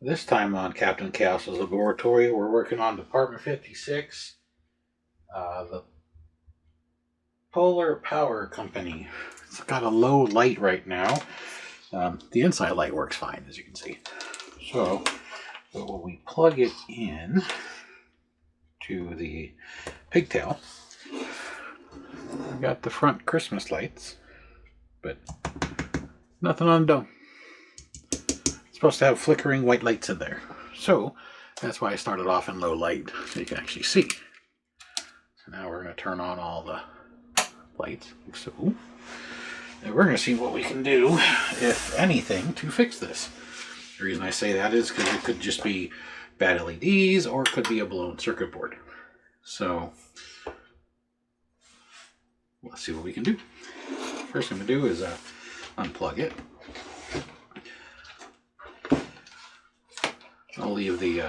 This time on Captain Chaos's laboratory, we're working on Department 56, the Polar Power Company. It's got a low light right now. The inside light works fine, as you can see. So, when we plug it in to the pigtail, we got the front Christmas lights, but nothing on the dome. It's supposed to have flickering white lights in there. So, that's why I started off in low light, so you can actually see. So now we're going to turn on all the lights. So, and we're going to see what we can do, if anything, to fix this. The reason I say that is because it could just be bad LEDs, or it could be a blown circuit board. So, let's see what we can do. First thing I'm going to do is unplug it. I'll leave the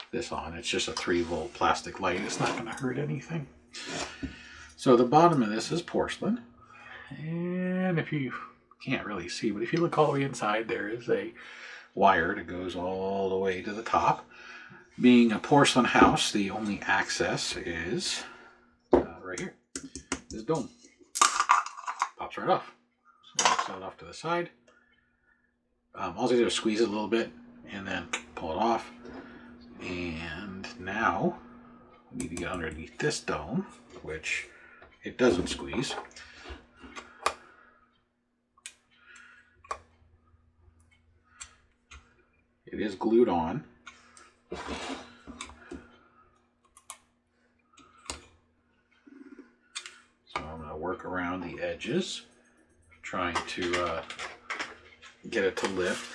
this on. It's just a 3-volt plastic light. It's not going to hurt anything. So the bottom of this is porcelain. And if you can't really see, but if you look all the way inside, there is a wire that goes all the way to the top. Being a porcelain house, the only access is right here. This dome. Pops right off. So I'll set it off to the side. All I do is squeeze it a little bit and then pull it off. And now we need to get underneath this dome, which it doesn't squeeze. It is glued on. So I'm going to work around the edges, trying to get it to lift.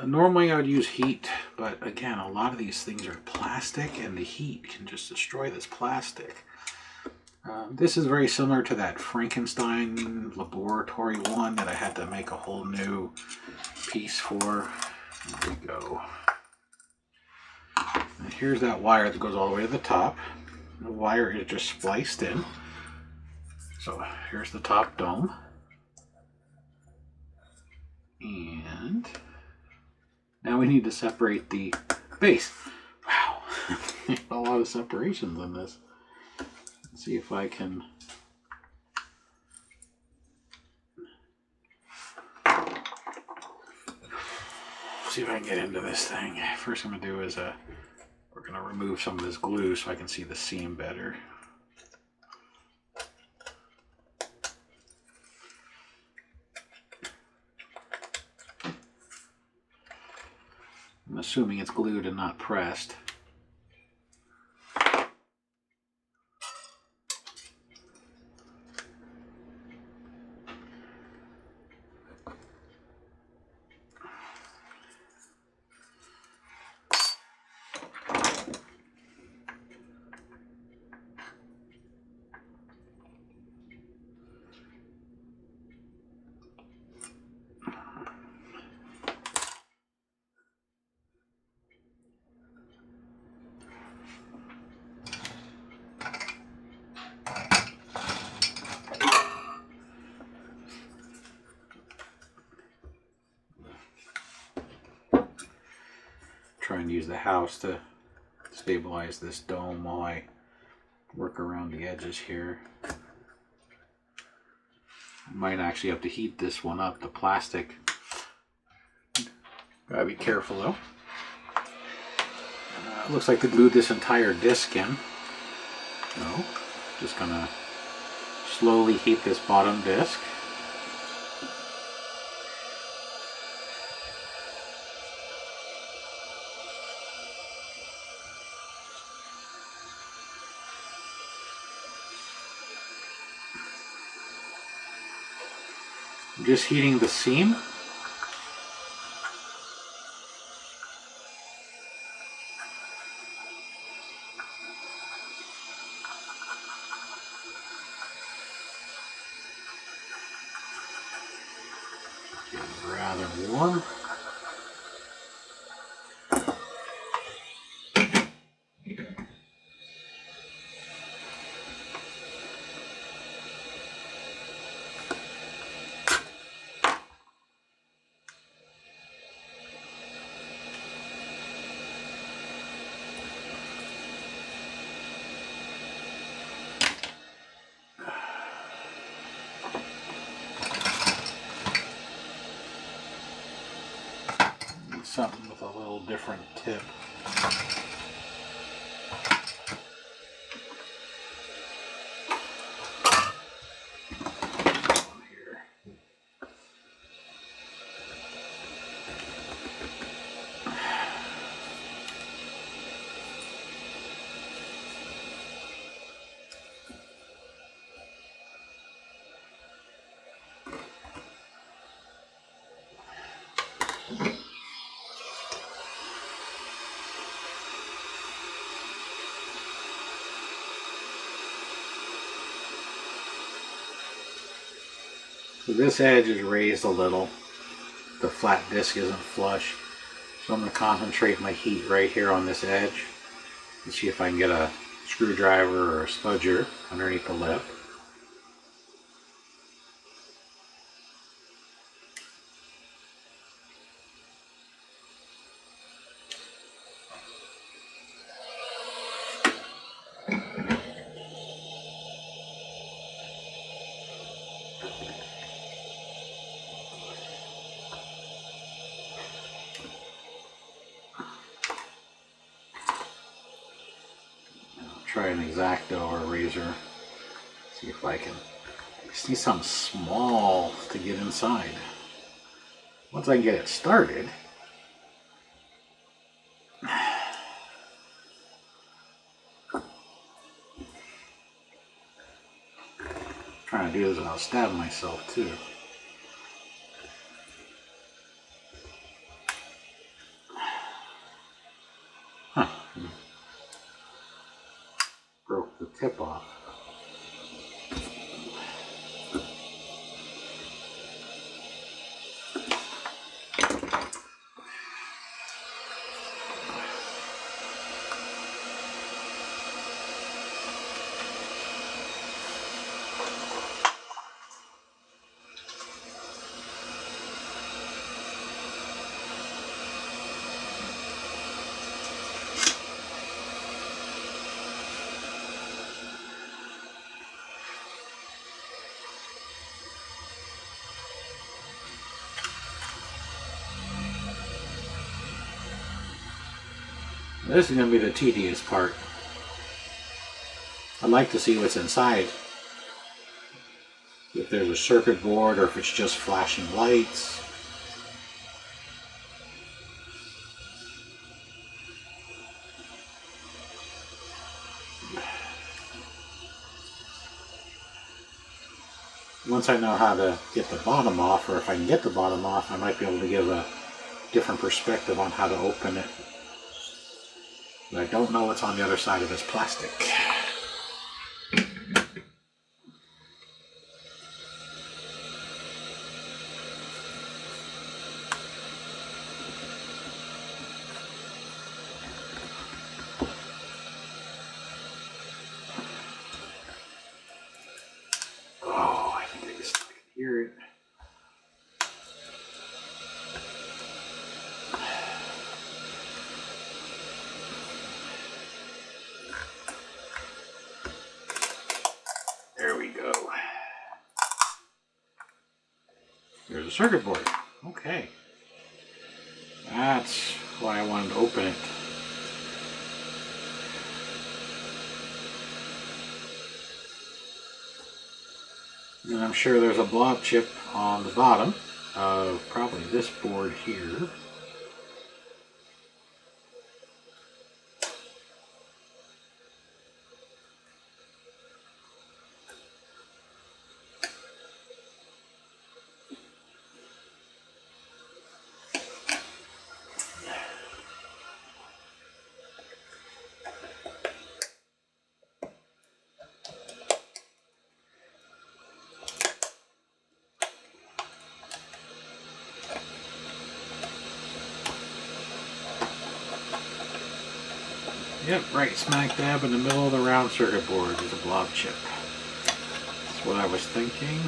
Normally I would use heat, but again, a lot of these things are plastic and the heat can just destroy this plastic. This is very similar to that Frankenstein laboratory one that I had to make a whole new piece for. There we go. And here's that wire that goes all the way to the top. The wire is just spliced in. So here's the top dome. And now we need to separate the base. Wow, a lot of separations in this. Let's see if I can. See if I can get into this thing. First thing I'm going to do is we're going to remove some of this glue so I can see the seam better. I'm assuming it's glued and not pressed. Try and use the house to stabilize this dome while I work around the edges here. I might actually have to heat this one up, the plastic. Gotta be careful though. Looks like they glued this entire disc in. So, just gonna slowly heat this bottom disc. I'm just heating the seam. It's rather warm. something with a little different tip. So this edge is raised a little. The flat disc isn't flush. So I'm going to concentrate my heat right here on this edge and see if I can get a screwdriver or a spudger underneath the lip. Try an X-Acto or a razor. See if I can. I just need something small to get inside. Once I get it started, trying to do this without stabbing myself too. Huh. Broke the tip off. This is going to be the tedious part. I'd like to see what's inside. If there's a circuit board or if it's just flashing lights. Once I know how to get the bottom off, or if I can get the bottom off, I might be able to give a different perspective on how to open it. But I don't know what's on the other side of this plastic. Oh, I think I can hear it. There we go. There's a circuit board. Okay. That's why I wanted to open it. And I'm sure there's a blob chip on the bottom of probably this board here. Yep, right smack dab in the middle of the round circuit board is a blob chip. That's what I was thinking.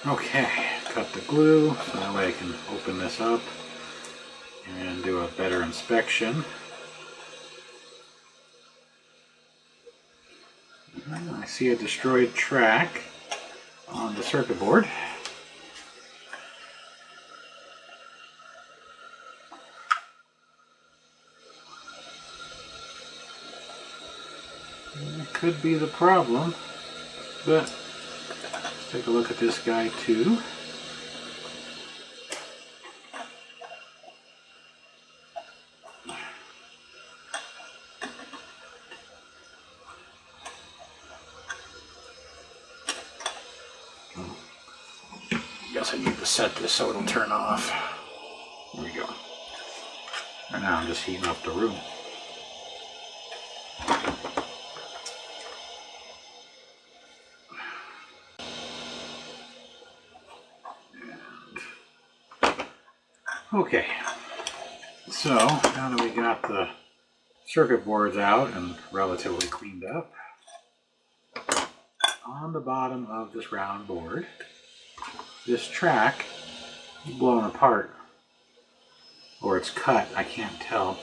Okay, cut the glue so that way I can open this up and do a better inspection. I see a destroyed track on the circuit board. That could be the problem, but let's take a look at this guy too. Guess I need to set this so it'll turn off. There we go. Right now I'm just heating up the room. Okay, so now that we got the circuit boards out and relatively cleaned up, on the bottom of this round board, this track is blown apart, or it's cut, I can't tell.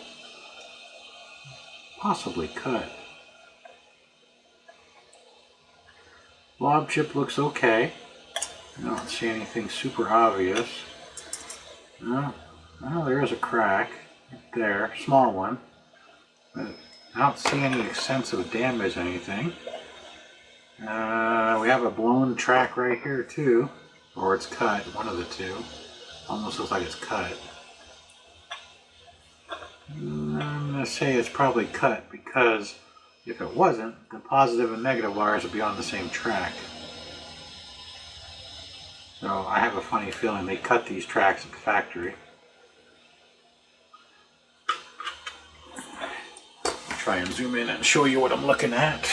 Possibly cut. Blob chip looks okay. I don't see anything super obvious. No, there is a crack right there, small one. But I don't see any extensive damage or anything. We have a blown track right here too, or it's cut, one of the two. Almost looks like it's cut. I'm going to say it's probably cut because if it wasn't, the positive and negative wires would be on the same track. So I have a funny feeling they cut these tracks at the factory. I'll try and zoom in and show you what I'm looking at.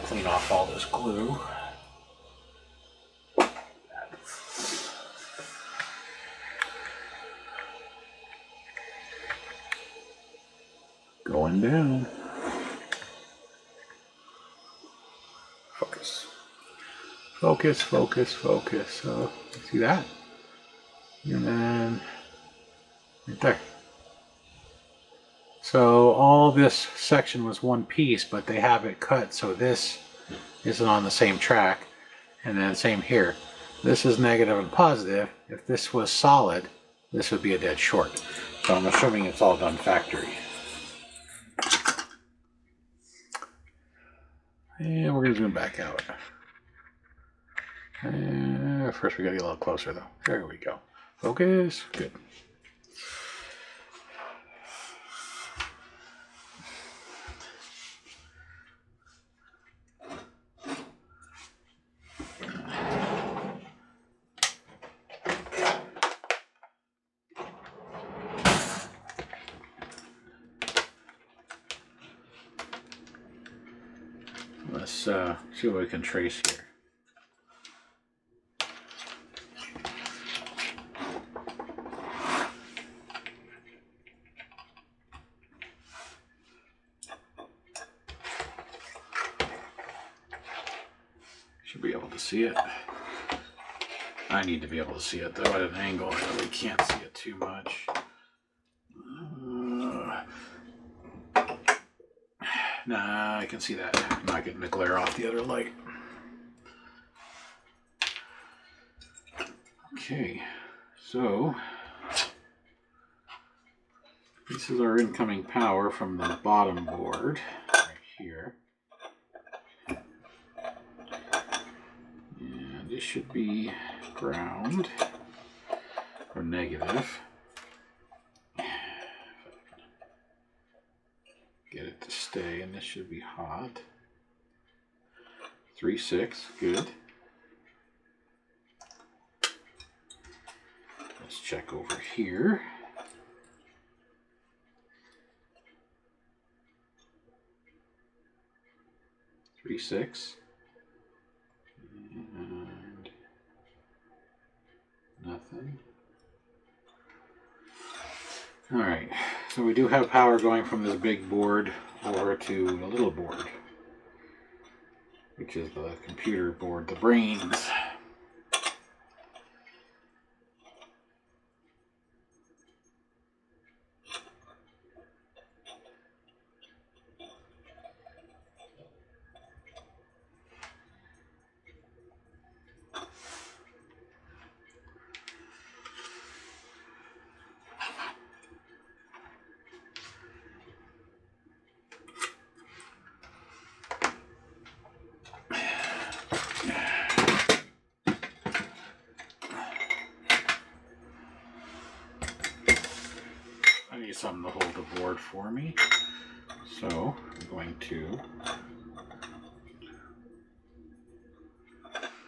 Clean off all this glue. Going down. Focus. Focus, focus, focus. So, see that? And then, right there. So, all this section was one piece, but they have it cut so this isn't on the same track. And then, same here. This is negative and positive. If this was solid, this would be a dead short. So, I'm assuming it's all done factory. And we're going to zoom back out. First we got to get a little closer though. There we go. Focus. Good. Let's see what we can trace here. Should be able to see it. I need to be able to see it though at an angle. I really can't see it too much. Nah, I can see that. I'm not getting the glare off the other light. Okay, so this is our incoming power from the bottom board right here. And this should be ground or negative. Get it to stay, and this should be hot. 3.6, good. Let's check over here. Three, 6. And nothing. All right, so we do have power going from this big board over to the little board, which is the computer board, the brains. need something to hold the board for me. So I'm going to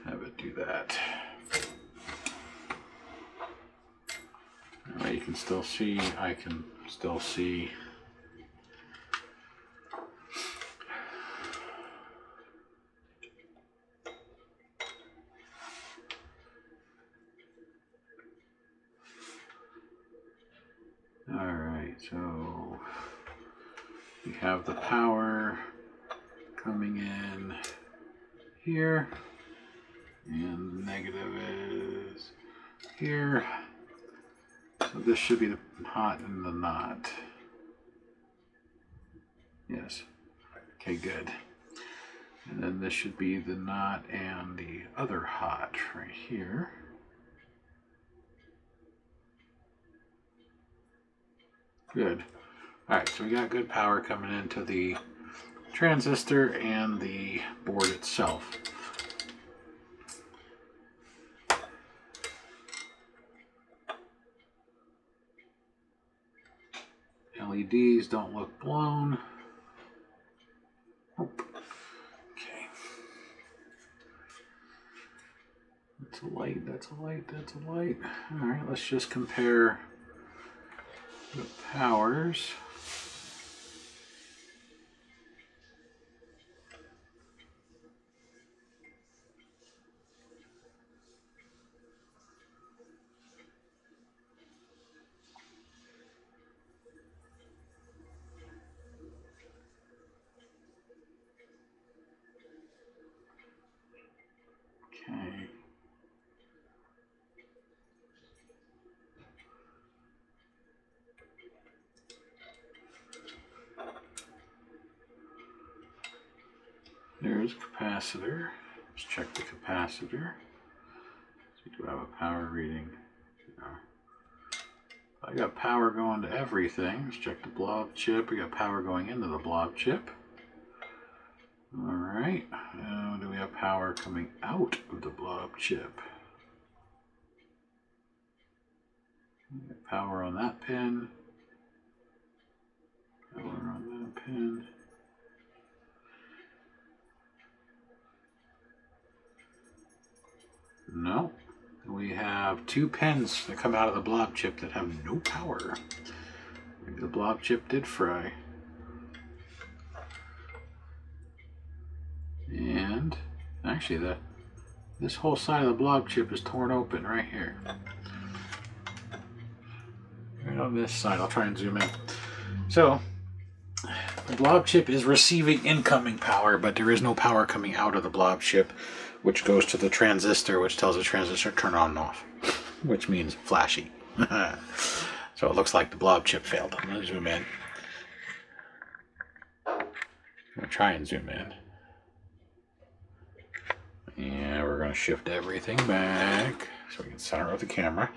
have it do that. That way you can still see, I can still see. Alright, so we have the power coming in here, and the negative is here. So this should be the hot and the not. Yes. Okay, good. And then this should be the not and the other hot right here. Good. Alright, so we got good power coming into the transistor and the board itself. LEDs don't look blown. Oh. Okay. That's a light, that's a light, that's a light. Alright, let's just compare the powers. Okay. There's capacitor. Let's check the capacitor. So we do have a power reading. I got power going to everything. Let's check the blob chip. We got power going into the blob chip. Alright. Now do we have power coming out of the blob chip? We got power on that pin. Power on that pin. No. We have two pins that come out of the blob chip that have no power. Maybe the blob chip did fry. And actually this whole side of the blob chip is torn open right here. Right on this side. I'll try and zoom in. So the blob chip is receiving incoming power, but there is no power coming out of the blob chip, which goes to the transistor, which tells the transistor turn on and off, which means flashy. So it looks like the blob chip failed. I'm going to zoom in. I'm going to try and zoom in. Yeah, we're going to shift everything back so we can center with the camera.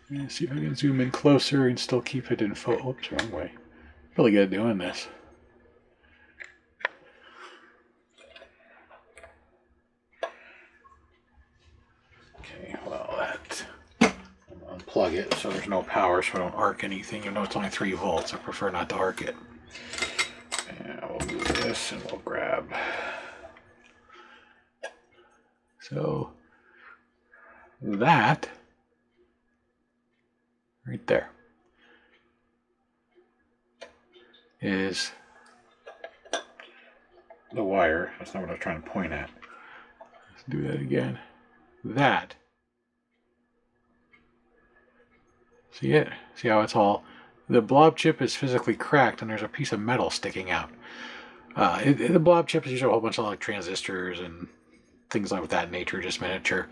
Yeah, see if I can zoom in closer and still keep it in focus. Oops, wrong way. Really good at doing this. Okay, well that... Unplug it so there's no power so I don't arc anything. Even though it's only 3 volts, I prefer not to arc it. And we'll move this and we'll grab... So... that... right there is the wire. That's not what I was trying to point at. Let's do that again. That. See it? See how it's all... The blob chip is physically cracked and there's a piece of metal sticking out. The blob chip is usually a whole bunch of like transistors and things like that nature, just miniature.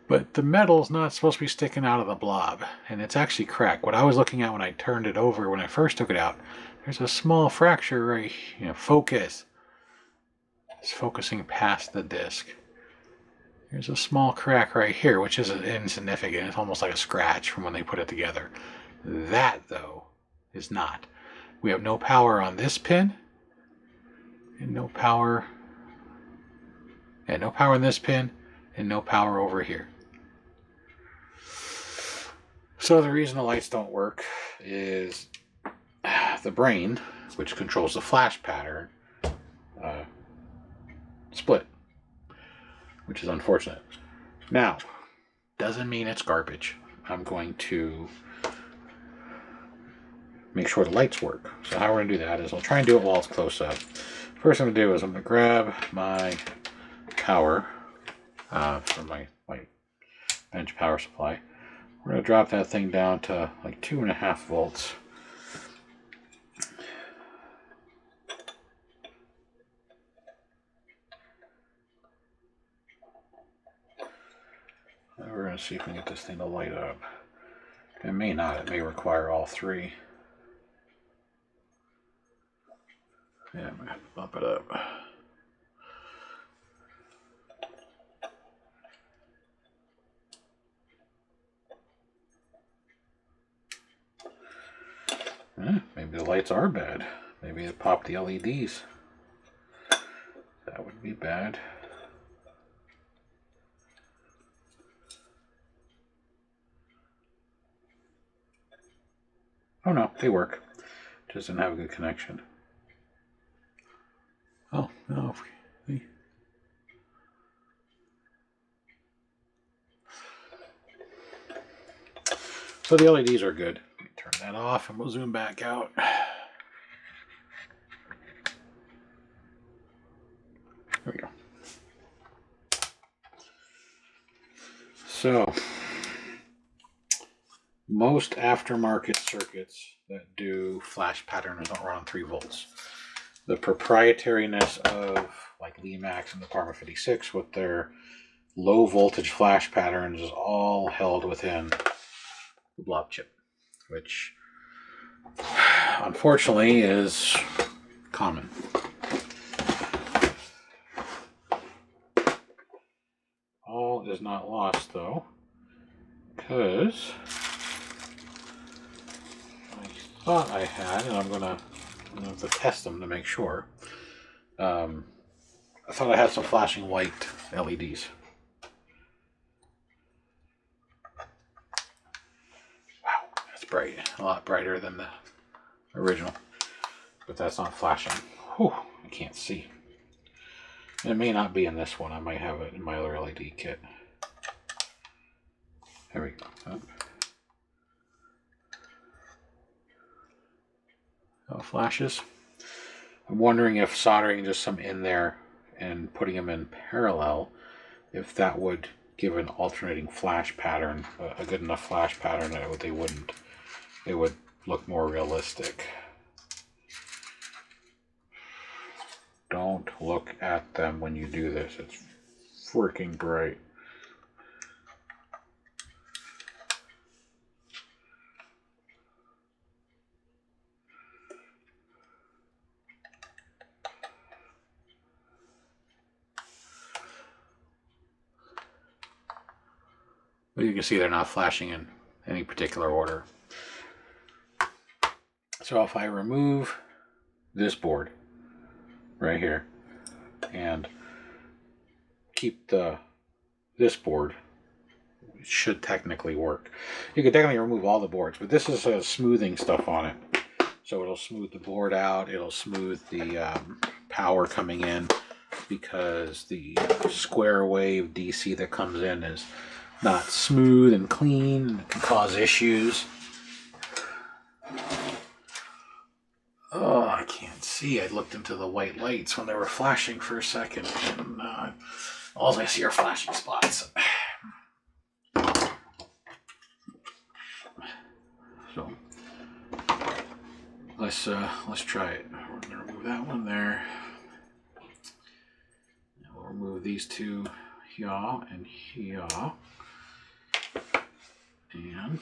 But the metal's not supposed to be sticking out of the blob, and it's actually cracked. What I was looking at when I turned it over, when I first took it out, there's a small fracture right here. Focus. It's focusing past the disc. There's a small crack right here, which is insignificant. It's almost like a scratch from when they put it together. That, though, is not. We have no power on this pin, and no power Yeah, no power in this pin and no power over here. So the reason the lights don't work is the brain, which controls the flash pattern, split, which is unfortunate. Now, doesn't mean it's garbage. I'm going to make sure the lights work. So how we're going to do that is I'll try and do it while it's close up. First thing I'm going to do is I'm going to grab my power from my bench power supply. We're going to drop that thing down to like 2.5 volts. And we're going to see if we can get this thing to light up. It may not. It may require all three. Yeah, I'm going to have to bump it up. Maybe the lights are bad. Maybe it popped the LEDs. That would be bad. Oh no, they work. Just didn't have a good connection. Oh no. So the LEDs are good. Let me turn that off and we'll zoom back out. There we go. So, most aftermarket circuits that do flash patterns don't run on 3 volts. The proprietariness of like Lemax and the Parma 56 with their low voltage flash patterns is all held within the blob chip, which unfortunately is common. All is not lost though, because I thought I had, and I'm gonna have to test them to make sure. I thought I had some flashing white LEDs. Wow, that's bright. A lot brighter than the original. But that's not flashing. Whew, I can't see. It may not be in this one. I might have it in my other LED kit. There we go. Oh, flashes. I'm wondering if soldering just some in there and putting them in parallel, if that would give an alternating flash pattern, a good enough flash pattern that they wouldn't. They would look more realistic. Don't look at them when you do this. It's freaking bright. But you can see they're not flashing in any particular order. So if I remove this board right here and keep this board, it should technically work. You could technically remove all the boards, but this is smoothing stuff on it. So it'll smooth the board out, it'll smooth the power coming in, because the square wave DC that comes in is not smooth and clean, and it can cause issues. Oh, I can't see. I looked into the white lights when they were flashing for a second, and all I see are flashing spots. So let's try it. We're gonna remove that one there. And we'll remove these two here and here, and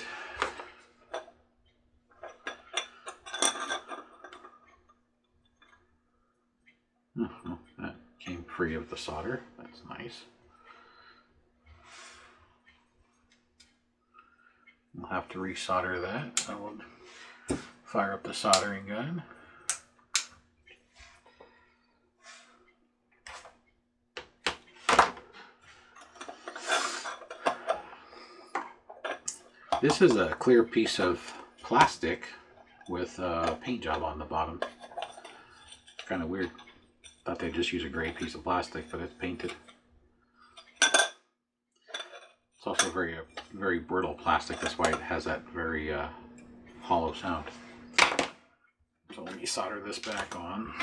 that came free of the solder. That's nice. We'll have to resolder that. I will fire up the soldering gun. This is a clear piece of plastic with a paint job on the bottom. It's kind of weird. Thought they'd just use a gray piece of plastic, but it's painted. It's also very brittle plastic. That's why it has that very hollow sound. So let me solder this back on.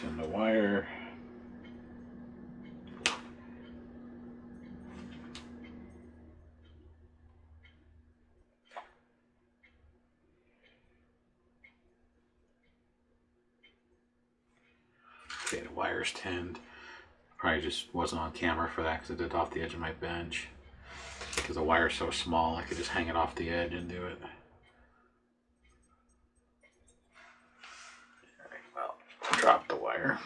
Tin the wire. Okay, the wire's tinned. Probably just wasn't on camera for that because I did it off the edge of my bench. Because the wire's so small, I could just hang it off the edge and do it. Alright, well, drop the wire.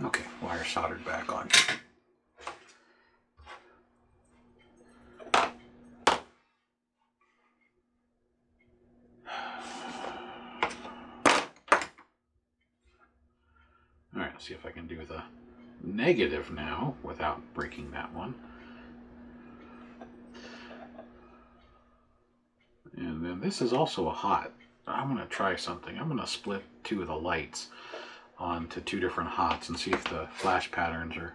Okay, wire soldered back on. Alright, let's see if I can do the negative now without breaking that one. And then this is also a hot. I'm going to try something. I'm going to split two of the lights onto two different hots and see if the flash patterns are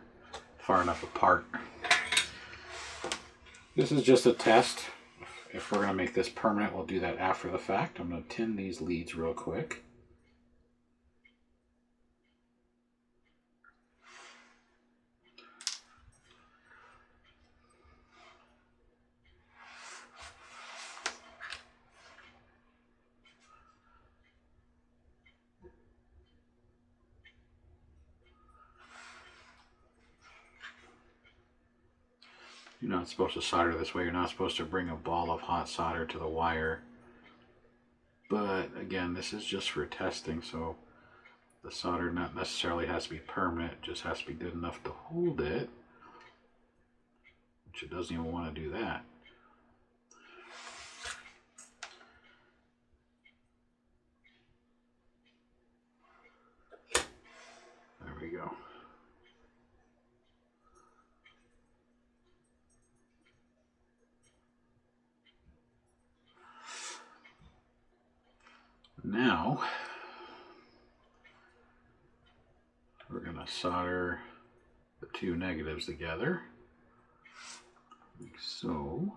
far enough apart. This is just a test. If we're going to make this permanent, we'll do that after the fact. I'm going to tin these leads real quick. You're not supposed to solder this way. You're not supposed to bring a ball of hot solder to the wire. But again, this is just for testing, so the solder not necessarily has to be permanent. It just has to be good enough to hold it. Which it doesn't even want to do that. There we go. Now, we're going to solder the two negatives together, like so.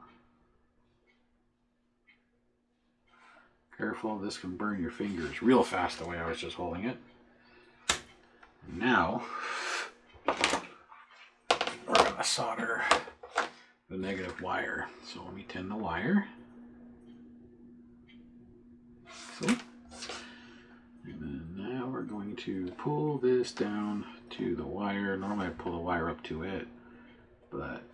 Careful, this can burn your fingers real fast the way I was just holding it. Now, we're going to solder the negative wire. So let me tin the wire. So, and then now we're going to pull this down to the wire. Normally I pull the wire up to it, but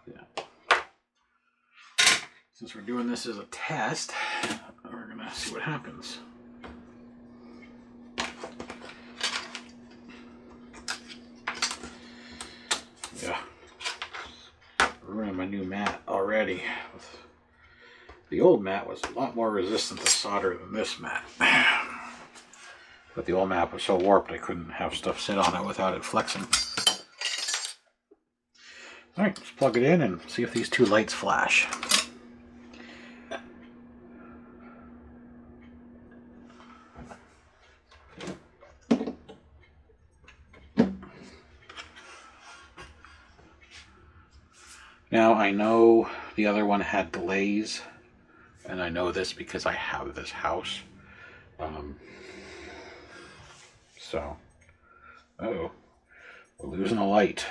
yeah. Since we're doing this as a test, we're gonna see what happens. Yeah. Ruining my new mat already. The old mat was a lot more resistant to solder than this mat. But the old mat was so warped I couldn't have stuff sit on it without it flexing. Alright, let's plug it in and see if these two lights flash. Now I know the other one had delays, and I know this because I have this house. So, uh-oh, we're losing a light.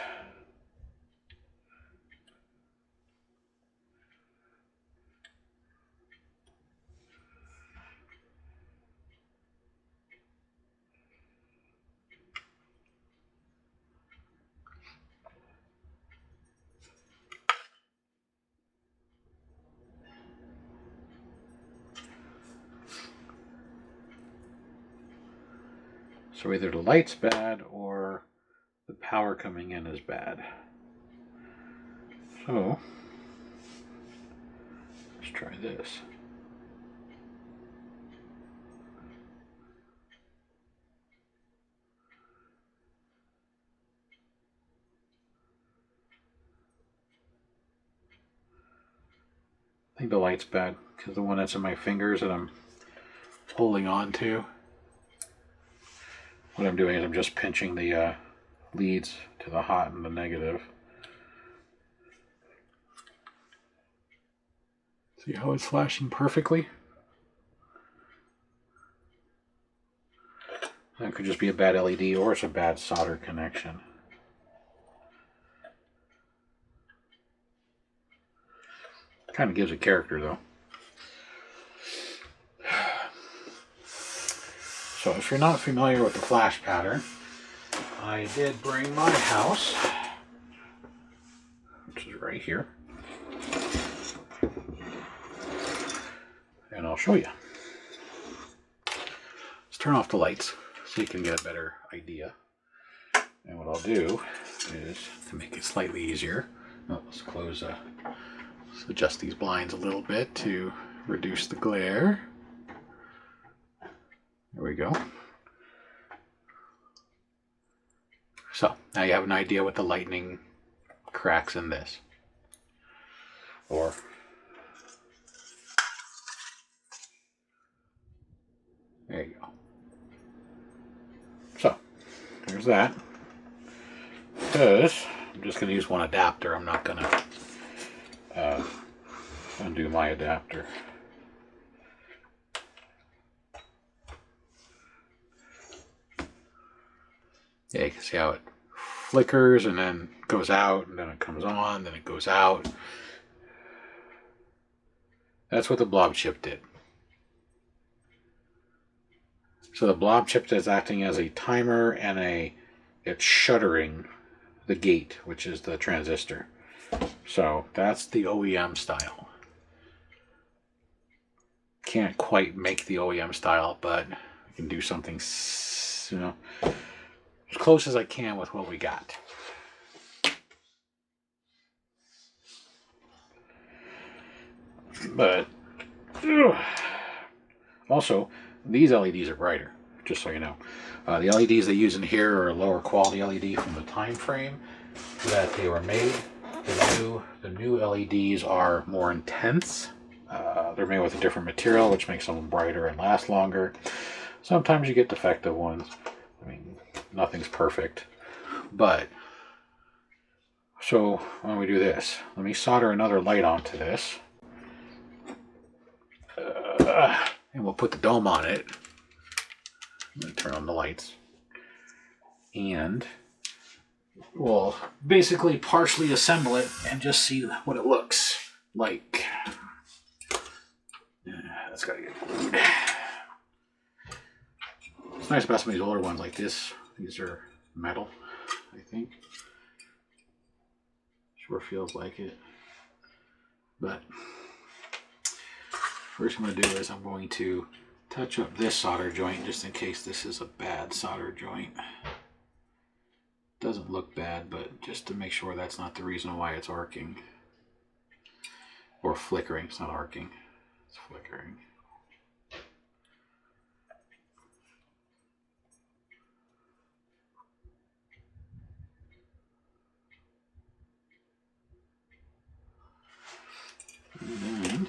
So either the light's bad or the power coming in is bad. So let's try this. I think the light's bad because the one that's in my fingers that I'm holding on to, what I'm doing is I'm just pinching the leads to the hot and the negative. See how it's flashing perfectly? That could just be a bad LED or it's a bad solder connection. Kind of gives it character though. So if you're not familiar with the flash pattern, I did bring my house, which is right here, and I'll show you. Let's turn off the lights so you can get a better idea. And what I'll do is, to make it slightly easier, let's close, let's adjust these blinds a little bit to reduce the glare. There we go. So now you have an idea what the lightning cracks in this. Or there you go. So there's that. Because I'm just going to use one adapter. I'm not going to undo my adapter. Yeah, you can see how it flickers and then goes out and then it comes on, then it goes out. That's what the blob chip did. So the blob chip is acting as a timer and it's shuttering the gate, which is the transistor. So that's the OEM style. Can't quite make the OEM style, but I can do something, you know, as close as I can with what we got. But also, these LEDs are brighter, just so you know. The LEDs they use in here are a lower quality LED from the time frame that they were made. The new LEDs are more intense. They're made with a different material, which makes them brighter and last longer. Sometimes you get defective ones. I mean, nothing's perfect. But, so when we do this, let me solder another light onto this. And we'll put the dome on it. I'm going to turn on the lights. And we'll basically partially assemble it and just see what it looks like. That's gotta get. It's nice about some of these older ones like this. These are metal, I think. Sure feels like it. But first I'm going to do is I'm going to touch up this solder joint just in case this is a bad solder joint. Doesn't look bad, but just to make sure that's not the reason why it's arcing. Or flickering. It's not arcing. It's flickering. And then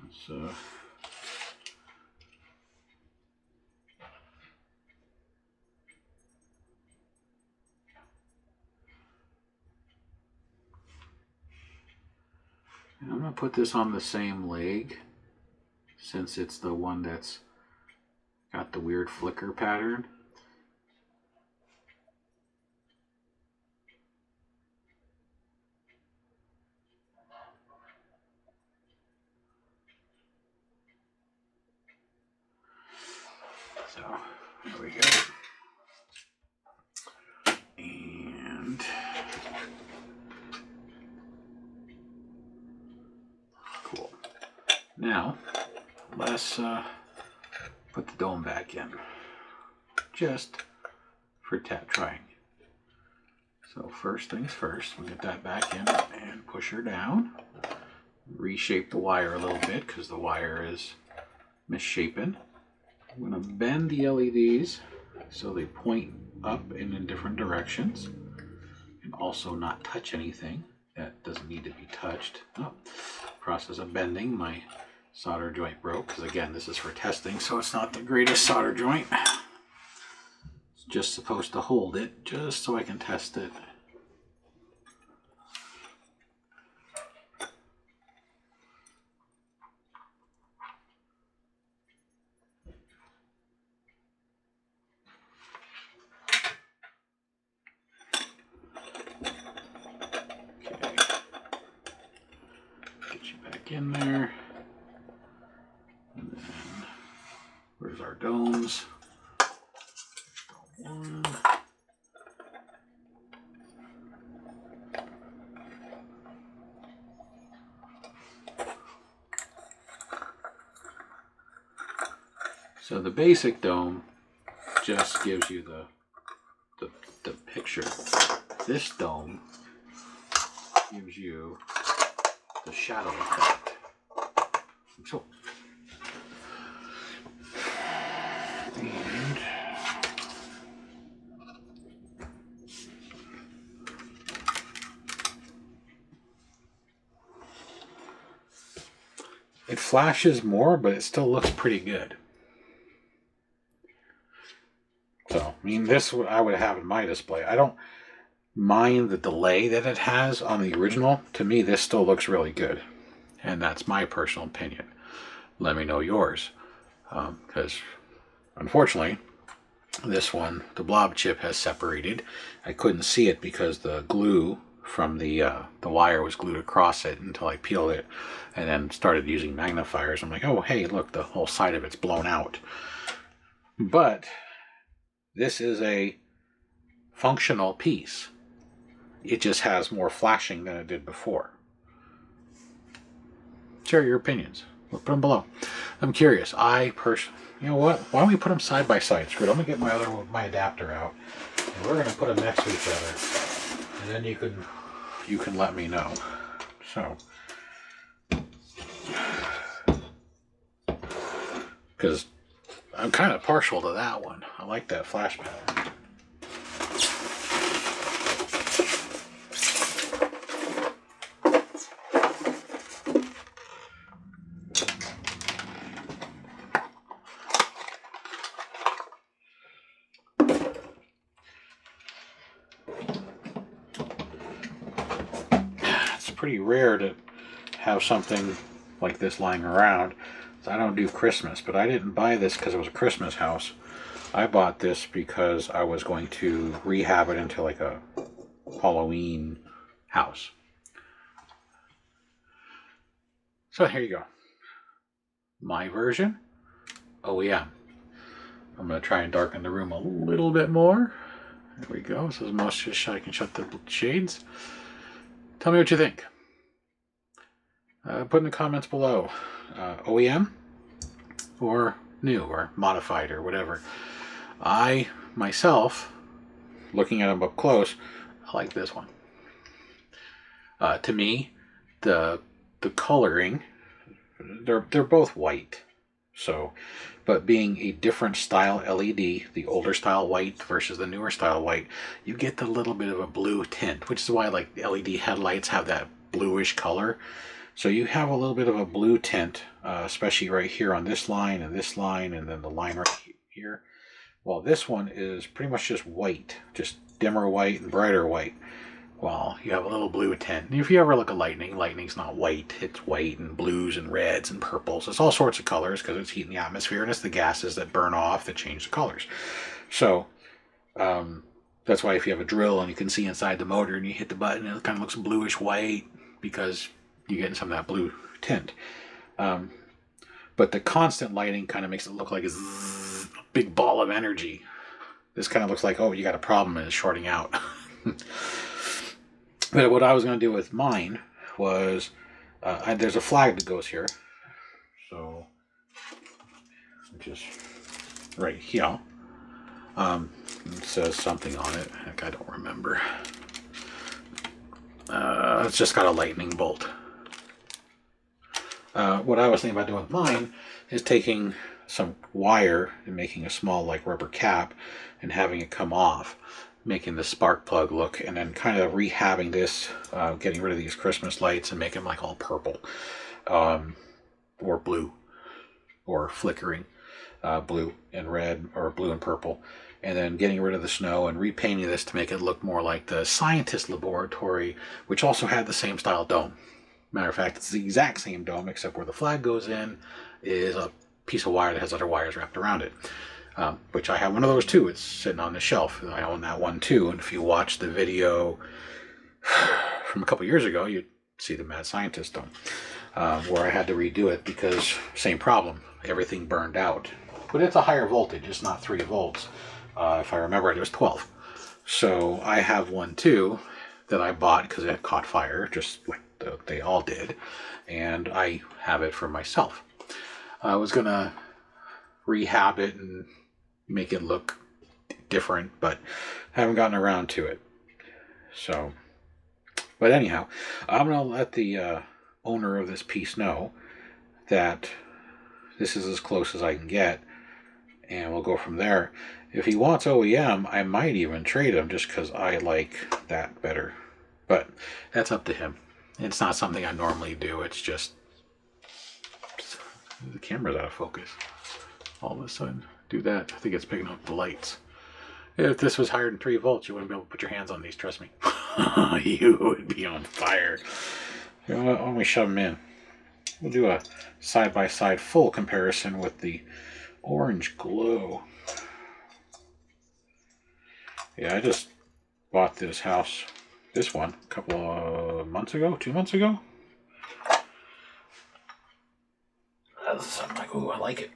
let's and I'm going to put this on the same leg since it's the one that's got the weird flicker pattern. So there we go. And cool. Now let's put the dome back in, just for trying. So first things first, we'll get that back in and push her down. Reshape the wire a little bit because the wire is misshapen. I'm going to bend the LEDs so they point up and in different directions, and also not touch anything that doesn't need to be touched. Oh, process of bending, my solder joint broke because again this is for testing, so it's not the greatest solder joint. It's just supposed to hold it just so I can test it. In there, and then where's our domes? One. So the basic dome just gives you the picture. This dome gives you the shadow effect. So, and it flashes more, but it still looks pretty good. So, I mean, this I would have in my display. I don't mind the delay that it has on the original. To me, this still looks really good. And that's my personal opinion. Let me know yours. Because, unfortunately, this one, the blob chip has separated. I couldn't see it because the glue from the wire was glued across it until I peeled it and then started using magnifiers. I'm like, oh, hey, look, the whole side of it's blown out. But this is a functional piece. It just has more flashing than it did before. Share your opinions. Put them below. I'm curious. You know what? Why don't we put them side by side? Screw it. I'm gonna get my adapter out, and we're gonna put them next to each other, and then you can let me know. So, because I'm kind of partial to that one. I like that flash pattern. Pretty rare to have something like this lying around. So I don't do Christmas, but I didn't buy this because it was a Christmas house. I bought this because I was going to rehab it into like a Halloween house. So here you go. My version, OEM. I'm going to try and darken the room a little bit more. There we go. So as much as I can shut the shades. Tell me what you think. Put in the comments below. OEM or new or modified or whatever. I, myself, looking at them up close, I like this one. To me, the coloring, they're both white. So, but being a different style LED, the older style white versus the newer style white, you get the little bit of a blue tint, which is why like LED headlights have that bluish color. So you have a little bit of a blue tint, especially right here on this line, and then the line right here. Well, this one is pretty much just white, just dimmer white and brighter white. Well, you have a little blue tint. If you ever look at lightning, lightning's not white. It's white and blues and reds and purples. It's all sorts of colors because it's heat in the atmosphere, and it's the gases that burn off that change the colors. So that's why if you have a drill and you can see inside the motor and you hit the button, it kind of looks bluish white because you're getting some of that blue tint. But the constant lighting kind of makes it look like a big ball of energy. This kind of looks like, oh, you got a problem and it's shorting out. But what I was going to do with mine was, there's a flag that goes here. So, just right here. It says something on it. Heck, I don't remember. It's just got a lightning bolt. What I was thinking about doing with mine is taking some wire and making a small like rubber cap and having it come off, making the spark plug look, and then kind of rehabbing this, getting rid of these Christmas lights and making them like all purple, or blue, or flickering blue and red, or blue and purple, and then getting rid of the snow and repainting this to make it look more like the scientist laboratory, which also had the same style dome. Matter of fact, it's the exact same dome, except where the flag goes in is a piece of wire that has other wires wrapped around it. Which I have one of those too. It's sitting on the shelf. I own that one too. And if you watch the video from a couple years ago, you'd see the Mad Scientist dome, where I had to redo it because same problem. Everything burned out. But it's a higher voltage. It's not 3 volts. If I remember it was 12. So I have one too that I bought because it had caught fire, just like they all did. And I have it for myself. I was going to rehab it and make it look different, but haven't gotten around to it. So, but anyhow, I'm going to let the owner of this piece know that this is as close as I can get, and we'll go from there. If he wants OEM, I might even trade him just because I like that better. But that's up to him. It's not something I normally do. It's just the camera's out of focus. All of a sudden, do that. I think it's picking up the lights. If this was higher than 3 volts, you wouldn't be able to put your hands on these, trust me. You would be on fire. You know what? Why don't we shove them in? We'll do a side-by-side full comparison with the orange glow. Yeah, I just bought this house, this one, a couple of months ago, 2 months ago. I'm like, ooh, I like it.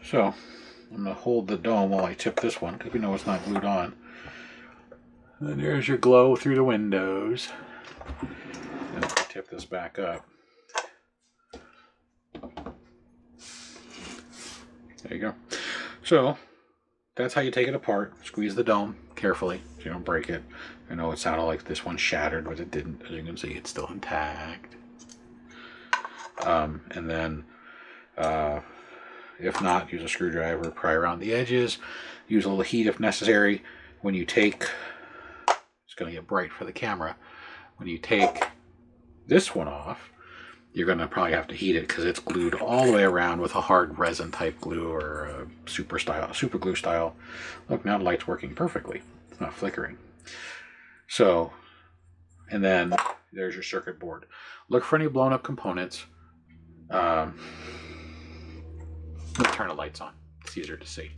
So, I'm going to hold the dome while I tip this one, because we know it's not glued on. And there's your glow through the windows. And I'll tip this back up. There you go. So, that's how you take it apart. Squeeze the dome carefully so you don't break it. I know it sounded like this one shattered, but it didn't. As you can see, it's still intact. And then, if not, use a screwdriver, pry around the edges, use a little heat if necessary. When you take, it's going to get bright for the camera, when you take this one off, you're going to probably have to heat it because it's glued all the way around with a hard resin type glue or a super glue style. Look, now the light's working perfectly. It's not flickering. So, and then there's your circuit board. Look for any blown up components. Turn the lights on. It's easier to see.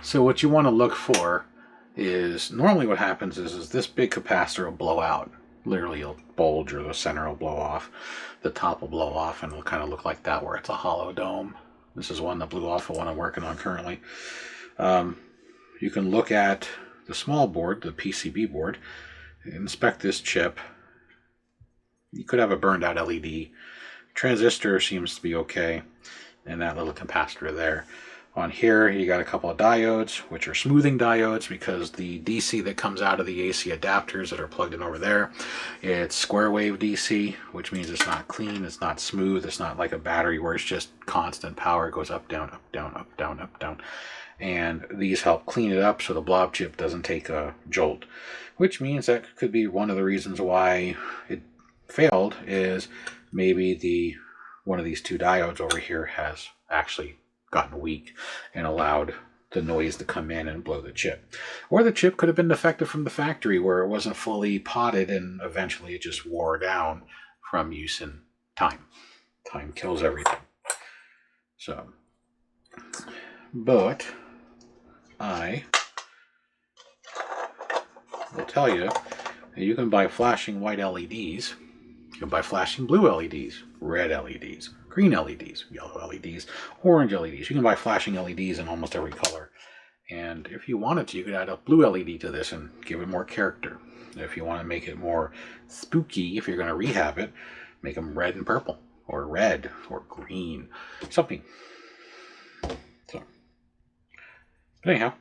So what you want to look for is, normally what happens is this big capacitor will blow out. Literally it'll bulge, or the center will blow off. The top will blow off, and it'll kind of look like that where it's a hollow dome. This is one that blew off, the one I'm working on currently. You can look at the small board, the PCB board, inspect this chip. You could have a burned out LED. Transistor seems to be okay, and that little capacitor there. On here you got a couple of diodes, which are smoothing diodes, because the DC that comes out of the AC adapters that are plugged in over there, it's square wave DC, which means it's not clean, it's not smooth, it's not like a battery where it's just constant power. It goes up, down, up, down, up, down, up, down. And these help clean it up so the blob chip doesn't take a jolt, which means that could be one of the reasons why it failed, is maybe one of these 2 diodes over here has actually gotten weak and allowed the noise to come in and blow the chip. Or the chip could have been defective from the factory where it wasn't fully potted and eventually it just wore down from use in time. Time kills everything. So, but I will tell you You can buy flashing white LEDs. You can buy flashing blue LEDs, red LEDs, green LEDs, yellow LEDs, orange LEDs. You can buy flashing LEDs in almost every color. And if you wanted to, you could add a blue LED to this and give it more character. If you want to make it more spooky, if you're going to rehab it, make them red and purple, or red, or green, something. So, but anyhow,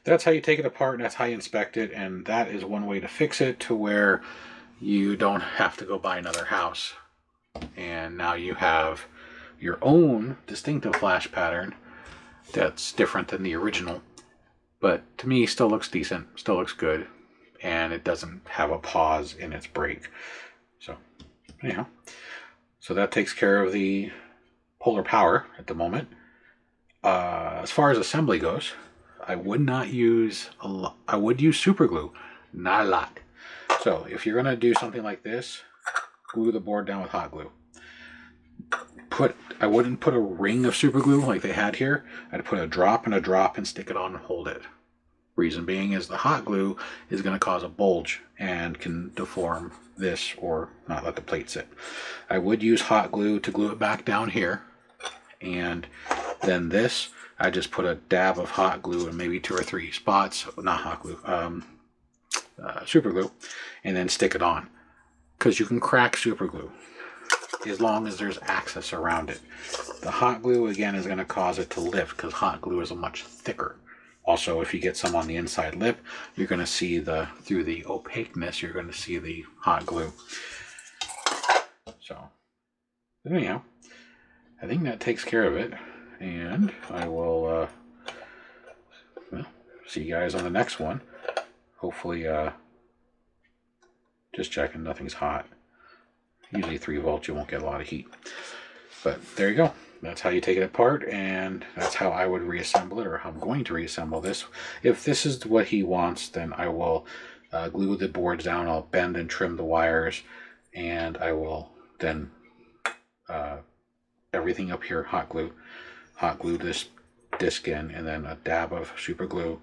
that's how you take it apart, and that's how you inspect it, and that is one way to fix it to where you don't have to go buy another house. And now you have your own distinctive flash pattern that's different than the original, but to me still looks decent, still looks good, and it doesn't have a pause in its break. So anyhow, so that takes care of the polar power at the moment. As far as assembly goes, I would not use a lot. I would use super glue, not a lot. So if you're going to do something like this, glue the board down with hot glue. I wouldn't put a ring of super glue like they had here. I'd put a drop and a drop and stick it on and hold it. Reason being is the hot glue is going to cause a bulge and can deform this or not let the plate sit. I would use hot glue to glue it back down here, and then this I just put a dab of hot glue in maybe 2 or 3 spots, not hot glue, super glue, and then stick it on, because you can crack super glue as long as there's access around it. The hot glue again is going to cause it to lift because hot glue is much thicker. Also, if you get some on the inside lip, you're going to see through the opaqueness, you're going to see the hot glue. So, anyhow, I think that takes care of it. And I will see you guys on the next one. Hopefully, just checking nothing's hot. Usually 3 volts, you won't get a lot of heat. But there you go. That's how you take it apart, and that's how I would reassemble it, or how I'm going to reassemble this. If this is what he wants, then I will glue the boards down. I'll bend and trim the wires, and I will then everything up here hot glue this disc in, and then a dab of super glue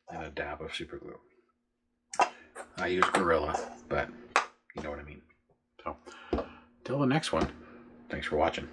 and a dab of super glue. I use Gorilla, but you know what I mean. So, till the next one, thanks for watching.